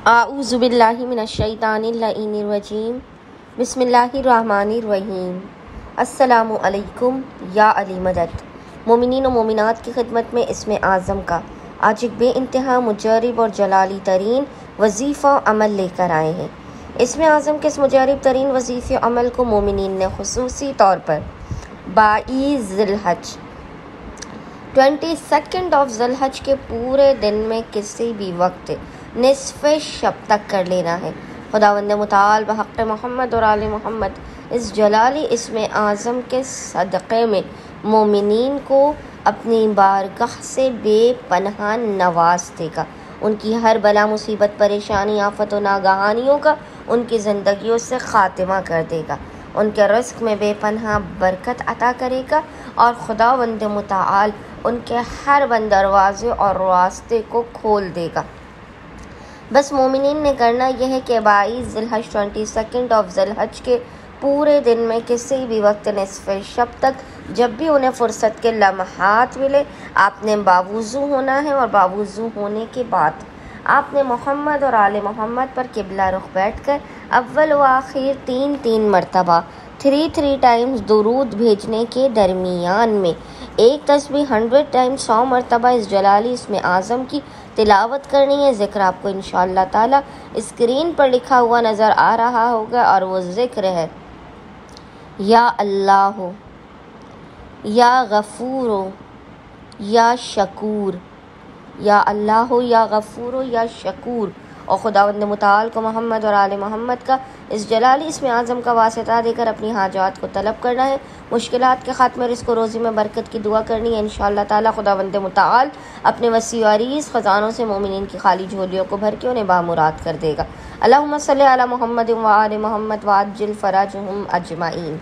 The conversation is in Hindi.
आऊज़ु बिल्लाहि मिनश्शैतानिर्रजीम बिस्मिल्लाहिर्रहमानिर्रहीम। अस्सलामु अलैकुम या अली मदद। मोमिनीन व मोमिनात की खिदमत में इसमें आज़म का आज एक बेइंतहा मुजरिब और जलाली तरीन वजीफ़ा अमल लेकर आए हैं। इसमें आज़म के इस मुजरिब तरीन वजीफ़े अमल को मोमिनीन ने खुसूसी तौर पर 22 ज़िलहज 22 ऑफ ज़िलहज के पूरे दिन में किसी भी वक्त निस्फ़ शब तक कर लेना है। खुदावंद मुताल बहक़ मोहम्मद और आले मोहम्मद इस जलाली इसमें आज़म के सदक़े में मोमिनीन को अपनी बारगाह से बेपनाह नवाज देगा। उनकी हर बला मुसीबत परेशानी आफत व नागहानियों का उनकी ज़िंदगियों से ख़ात्मा कर देगा। उनके रिज़्क़ में बेपनाह बरकत अता करेगा और खुदावंद मुताल उनके हर बंद दरवाज़े और रास्ते को खोल देगा। बस मोमिनीन ने करना यह है कि 22 ज़िलहज 22 ऑफ ज़िलहज के पूरे दिन में किसी भी वक्त निस्फ़ शब तक जब भी उन्हें फ़ुर्सत के लम्हात मिले आपने बावुज़ू होना है और बावुज़ू होने के बाद आपने मोहम्मद और आले मोहम्मद पर किबला रुख बैठकर अव्वल व आखिर 3 मरतबा 3 टाइम्स दुरूद भेजने के दरमियान में एक तस्बीह 100 टाइम्स 100 मरतबा इस जलाली इसमें आज़म की तिलावत करनी है। ज़िक्र आपको इंशाअल्लाह ताला स्क्रीन पर लिखा हुआ नज़र आ रहा होगा और वो ज़िक्र है या अल्लाह या गफ़ूर या शकूर, या अल्लाह या गफ़ूर या शकूर। और खुदावंद मुताल को मोहम्मद और आले मोहम्मद का इस जलाली इसमें आज़म का वास्ता देकर अपनी हाजात को तलब करना है। मुश्किलात के ख़ात्मे रिज़्क़ व रोज़ी में बरकत की दुआ करनी है। इंशाअल्लाह ताला खुदावंद मुताल अपने वसी व अरीज़ ख़ज़ानों से मोमिनीन की खाली झोलियों को भर के उन्हें बामुराद कर देगा। अल्लाहुम्मा सल्ली अला मुहम्मद व आले मोहम्मद व अज्जिल फ़राजहुम अजमाइन।